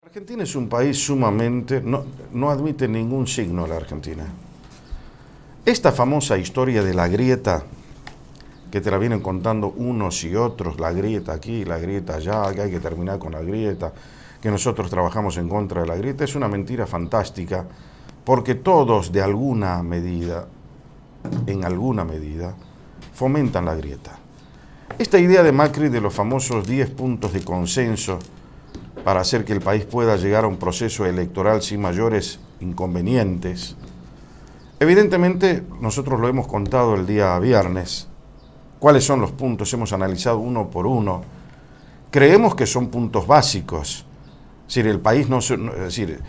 Argentina es un país sumamente, no admite ningún signo la Argentina. Esta famosa historia de la grieta, que te la vienen contando unos y otros, la grieta aquí, la grieta allá, que hay que terminar con la grieta, que nosotros trabajamos en contra de la grieta, es una mentira fantástica, porque todos de alguna medida, en alguna medida, fomentan la grieta. Esta idea de Macri de los famosos 10 puntos de consenso para hacer que el país pueda llegar a un proceso electoral sin mayores inconvenientes. Evidentemente, nosotros lo hemos contado el día viernes. ¿Cuáles son los puntos? Hemos analizado uno por uno. Creemos que son puntos básicos. Es decir, el país no... Es decir,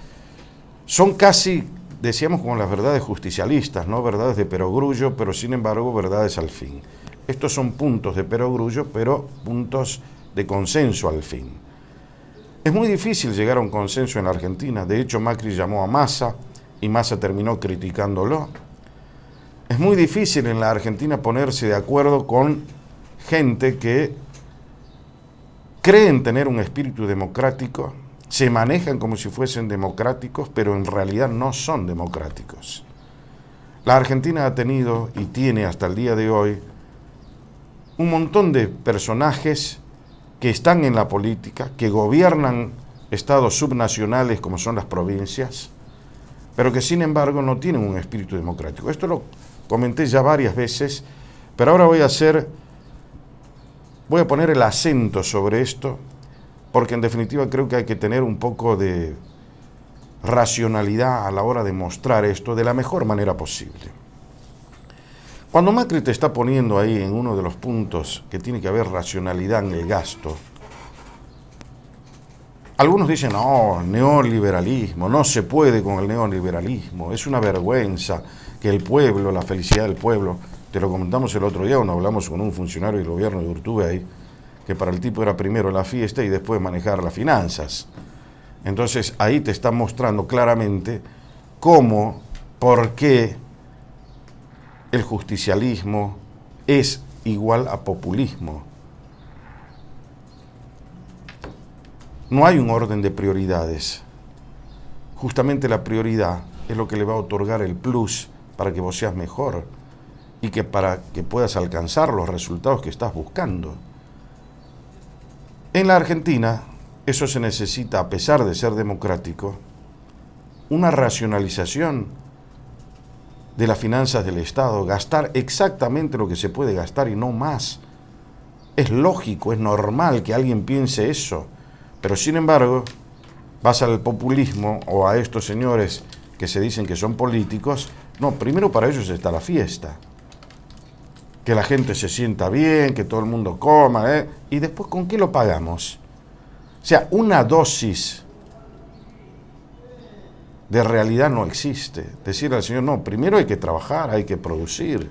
son casi, decíamos, como las verdades justicialistas, ¿no? Verdades de perogrullo, pero sin embargo, verdades al fin. Estos son puntos de perogrullo, pero puntos de consenso al fin. Es muy difícil llegar a un consenso en la Argentina. De hecho, Macri llamó a Massa y Massa terminó criticándolo. Es muy difícil en la Argentina ponerse de acuerdo con gente que creen tener un espíritu democrático, se manejan como si fuesen democráticos, pero en realidad no son democráticos. La Argentina ha tenido y tiene hasta el día de hoy un montón de personajes que están en la política, que gobiernan estados subnacionales como son las provincias, pero que sin embargo no tienen un espíritu democrático. Esto lo comenté ya varias veces, pero ahora voy a poner el acento sobre esto, porque en definitiva creo que hay que tener un poco de racionalidad a la hora de mostrar esto de la mejor manera posible. Cuando Macri te está poniendo ahí en uno de los puntos que tiene que haber racionalidad en el gasto, algunos dicen, no, neoliberalismo, no se puede con el neoliberalismo, es una vergüenza que el pueblo, la felicidad del pueblo, te lo comentamos el otro día cuando hablamos con un funcionario del gobierno de Urtubey, que para el tipo era primero la fiesta y después manejar las finanzas. Entonces ahí te está mostrando claramente cómo, por qué el justicialismo es igual a populismo. No hay un orden de prioridades. Justamente la prioridad es lo que le va a otorgar el plus para que vos seas mejor y que para que puedas alcanzar los resultados que estás buscando. En la Argentina, eso se necesita, a pesar de ser democrático, una racionalización de las finanzas del Estado, gastar exactamente lo que se puede gastar y no más. Es lógico, es normal que alguien piense eso, pero sin embargo, vas al populismo o a estos señores que se dicen que son políticos, no, primero para ellos está la fiesta, que la gente se sienta bien, que todo el mundo coma, y después ¿con qué lo pagamos? O sea, una dosis de realidad no existe. Decirle al Señor, no, primero hay que trabajar, hay que producir.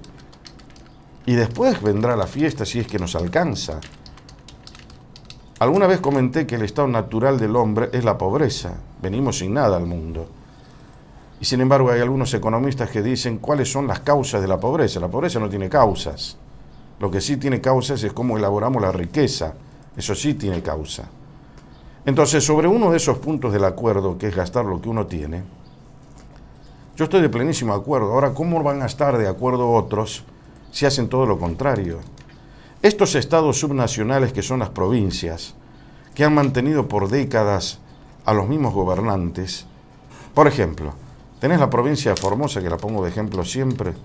Y después vendrá la fiesta si es que nos alcanza. Alguna vez comenté que el estado natural del hombre es la pobreza. Venimos sin nada al mundo. Y sin embargo hay algunos economistas que dicen cuáles son las causas de la pobreza. La pobreza no tiene causas. Lo que sí tiene causas es cómo elaboramos la riqueza. Eso sí tiene causa. Entonces, sobre uno de esos puntos del acuerdo, que es gastar lo que uno tiene, yo estoy de plenísimo acuerdo. Ahora, ¿cómo van a estar de acuerdo otros si hacen todo lo contrario? Estos estados subnacionales que son las provincias, que han mantenido por décadas a los mismos gobernantes, por ejemplo, tenés la provincia de Formosa, que la pongo de ejemplo siempre,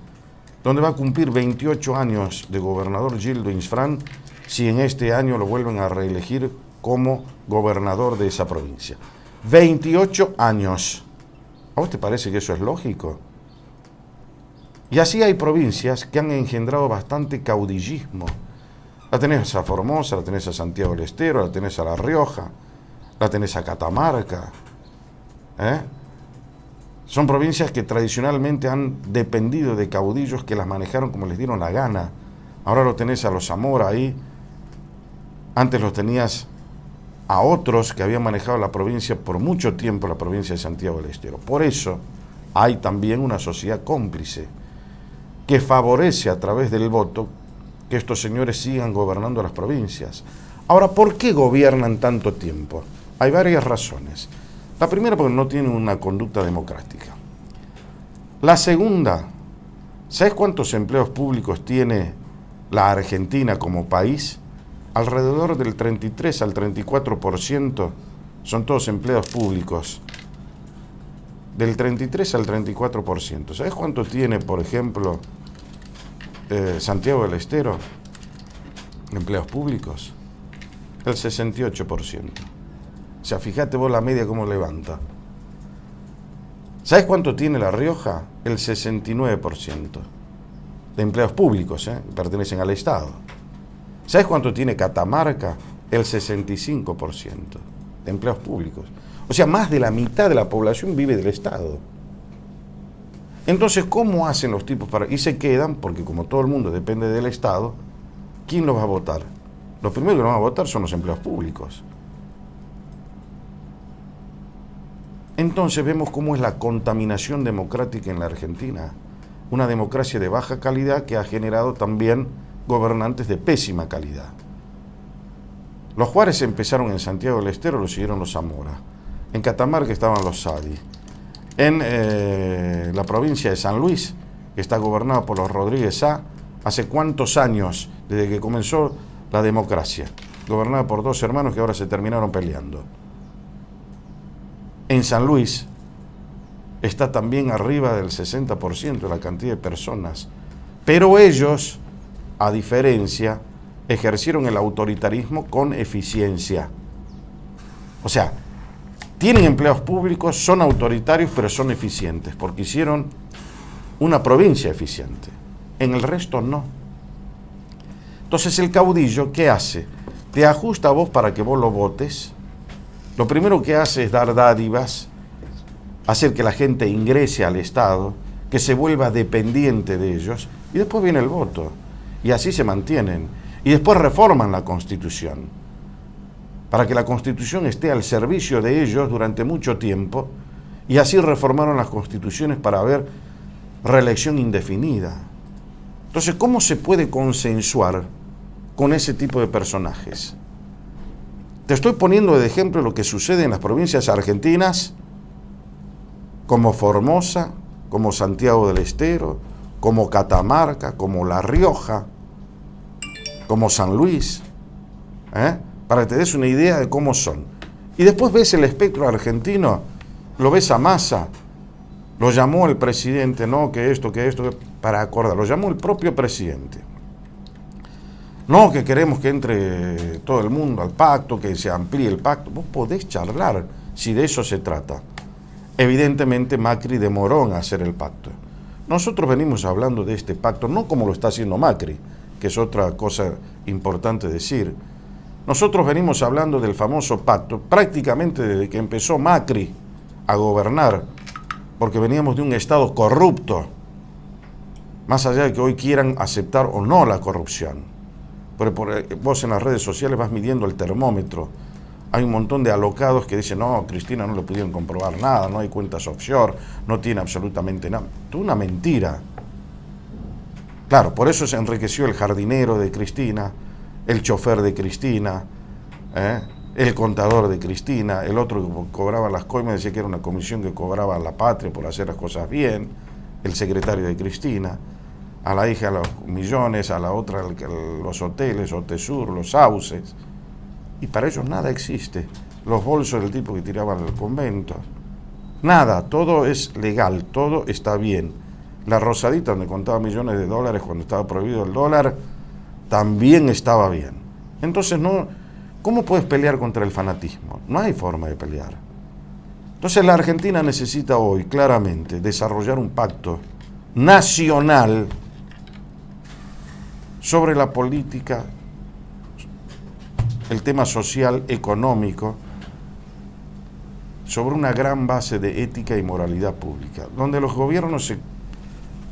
donde va a cumplir 28 años de gobernador Gildo Insfrán, si en este año lo vuelven a reelegir como gobernador de esa provincia. 28 años. ¿A vos te parece que eso es lógico? Y así hay provincias que han engendrado bastante caudillismo. La tenés a Formosa, la tenés a Santiago del Estero, la tenés a La Rioja, la tenés a Catamarca. Son provincias que tradicionalmente han dependido de caudillos que las manejaron como les dieron la gana. Ahora lo tenés a los Zamora ahí. Antes los tenías a otros que habían manejado la provincia por mucho tiempo, la provincia de Santiago del Estero. Por eso hay también una sociedad cómplice que favorece a través del voto que estos señores sigan gobernando las provincias. Ahora, ¿por qué gobiernan tanto tiempo? Hay varias razones. La primera, porque no tienen una conducta democrática. La segunda, ¿sabes cuántos empleos públicos tiene la Argentina como país? Alrededor del 33 al 34% son todos empleos públicos. Del 33 al 34%. ¿Sabes cuánto tiene, por ejemplo, Santiago del Estero? Empleos públicos. El 68%. O sea, fíjate vos la media cómo levanta. ¿Sabes cuánto tiene La Rioja? El 69% de empleos públicos, que pertenecen al Estado. ¿Sabes cuánto tiene Catamarca? El 65% de empleos públicos. O sea, más de la mitad de la población vive del Estado. Entonces, ¿cómo hacen los tipos para...? Y se quedan, porque como todo el mundo depende del Estado, ¿quién los va a votar? Los primeros que los van a votar son los empleos públicos. Entonces vemos cómo es la contaminación democrática en la Argentina. Una democracia de baja calidad que ha generado también gobernantes de pésima calidad. Los Juárez empezaron en Santiago del Estero, lo siguieron los Zamora. En Catamarca estaban los Sadi. En la provincia de San Luis, que está gobernada por los Rodríguez Sá, ¿hace cuántos años desde que comenzó la democracia? Gobernada por dos hermanos que ahora se terminaron peleando. En San Luis está también arriba del 60% de la cantidad de personas. Pero ellos, a diferencia, ejercieron el autoritarismo con eficiencia. O sea, tienen empleos públicos, son autoritarios, pero son eficientes, porque hicieron una provincia eficiente. En el resto no. Entonces el caudillo, ¿qué hace? Te ajusta a vos para que vos lo votes. Lo primero que hace es dar dádivas, hacer que la gente ingrese al Estado, que se vuelva dependiente de ellos, y después viene el voto. Y así se mantienen. Y después reforman la Constitución, para que la Constitución esté al servicio de ellos durante mucho tiempo, y así reformaron las constituciones para haber reelección indefinida. Entonces, ¿cómo se puede consensuar con ese tipo de personajes? Te estoy poniendo de ejemplo lo que sucede en las provincias argentinas, como Formosa, como Santiago del Estero, como Catamarca, como La Rioja, como San Luis, para que te des una idea de cómo son. Y después ves el espectro argentino, lo ves a Massa, lo llamó el presidente, no, que esto, para acordar, lo llamó el propio presidente. No, que queremos que entre todo el mundo al pacto, que se amplíe el pacto. Vos podés charlar si de eso se trata. Evidentemente Macri demoró en hacer el pacto. Nosotros venimos hablando de este pacto, no como lo está haciendo Macri, que es otra cosa importante decir. Nosotros venimos hablando del famoso pacto prácticamente desde que empezó Macri a gobernar, porque veníamos de un Estado corrupto, más allá de que hoy quieran aceptar o no la corrupción. Pero vos en las redes sociales vas midiendo el termómetro. Hay un montón de alocados que dicen, no, Cristina no le pudieron comprobar nada, no hay cuentas offshore, no tiene absolutamente nada. Es una mentira. Claro, por eso se enriqueció el jardinero de Cristina, el chofer de Cristina, el contador de Cristina, el otro que cobraba las coimas, decía que era una comisión que cobraba a la patria por hacer las cosas bien, el secretario de Cristina, a la hija los millones, a la otra los hoteles, Otesur, los sauces, y para ellos nada existe. Los bolsos del tipo que tiraban al convento, nada, todo es legal, todo está bien. La Rosadita, donde contaba millones de dólares cuando estaba prohibido el dólar, también estaba bien. Entonces, no, ¿cómo puedes pelear contra el fanatismo? No hay forma de pelear. Entonces la Argentina necesita hoy, claramente, desarrollar un pacto nacional sobre la política, el tema social, económico, sobre una gran base de ética y moralidad pública, donde los gobiernos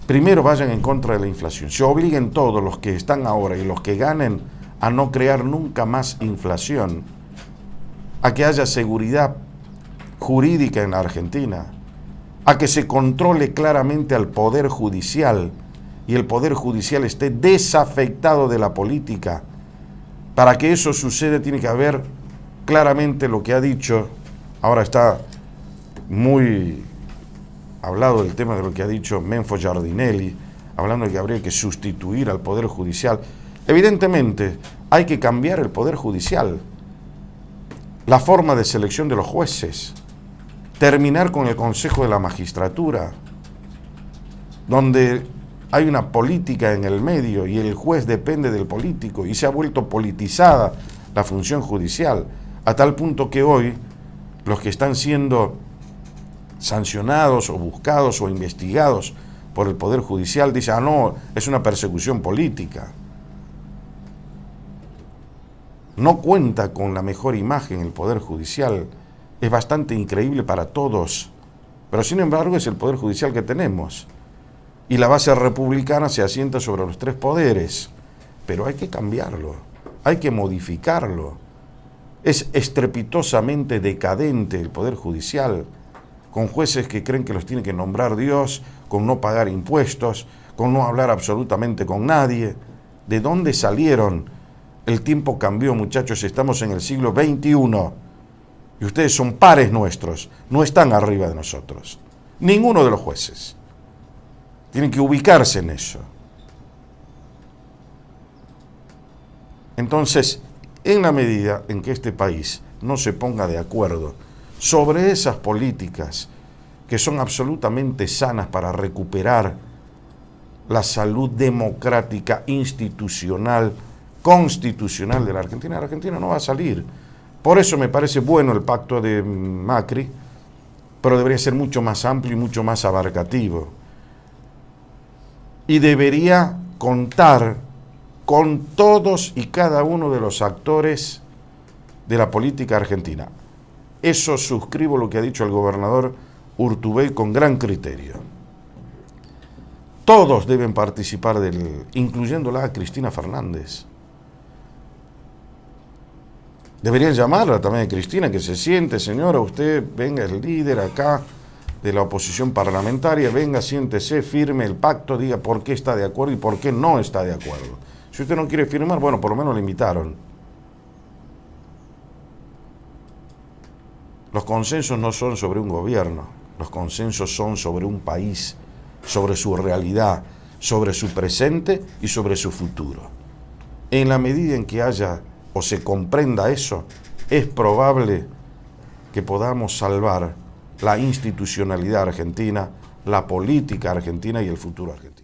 primero vayan en contra de la inflación, se obliguen todos los que están ahora y los que ganen a no crear nunca más inflación, a que haya seguridad jurídica en la Argentina, a que se controle claramente al Poder Judicial y el Poder Judicial esté desafectado de la política. Para que eso suceda tiene que haber claramente lo que ha dicho, ahora está muy hablado del tema de lo que ha dicho Menfo Giardinelli, hablando de que habría que sustituir al Poder Judicial. Evidentemente, hay que cambiar el Poder Judicial, la forma de selección de los jueces, terminar con el Consejo de la Magistratura, donde hay una política en el medio y el juez depende del político y se ha vuelto politizada la función judicial, a tal punto que hoy los que están siendo sancionados o buscados o investigados por el Poder Judicial dicen, ah, no, es una persecución política. No cuenta con la mejor imagen el Poder Judicial, es bastante increíble para todos, pero sin embargo es el Poder Judicial que tenemos. Y la base republicana se asienta sobre los tres poderes, pero hay que cambiarlo, hay que modificarlo. Es estrepitosamente decadente el Poder Judicial, con jueces que creen que los tiene que nombrar Dios, con no pagar impuestos, con no hablar absolutamente con nadie. ¿De dónde salieron? El tiempo cambió, muchachos, estamos en el siglo XXI y ustedes son pares nuestros, no están arriba de nosotros. Ninguno de los jueces. Tienen que ubicarse en eso. Entonces, en la medida en que este país no se ponga de acuerdo sobre esas políticas que son absolutamente sanas para recuperar la salud democrática, institucional, constitucional de la Argentina no va a salir. Por eso me parece bueno el pacto de Macri, pero debería ser mucho más amplio y mucho más abarcativo. Y debería contar con todos y cada uno de los actores de la política argentina. Eso suscribo lo que ha dicho el gobernador Urtubey con gran criterio. Todos deben participar incluyéndola a Cristina Fernández. Deberían llamarla también a Cristina, que se siente, señora, usted venga, el líder acá de la oposición parlamentaria, venga, siéntese, firme el pacto, diga por qué está de acuerdo y por qué no está de acuerdo. Si usted no quiere firmar, bueno, por lo menos le invitaron. Los consensos no son sobre un gobierno, los consensos son sobre un país, sobre su realidad, sobre su presente y sobre su futuro. En la medida en que haya o se comprenda eso, es probable que podamos salvar la institucionalidad argentina, la política argentina y el futuro argentino.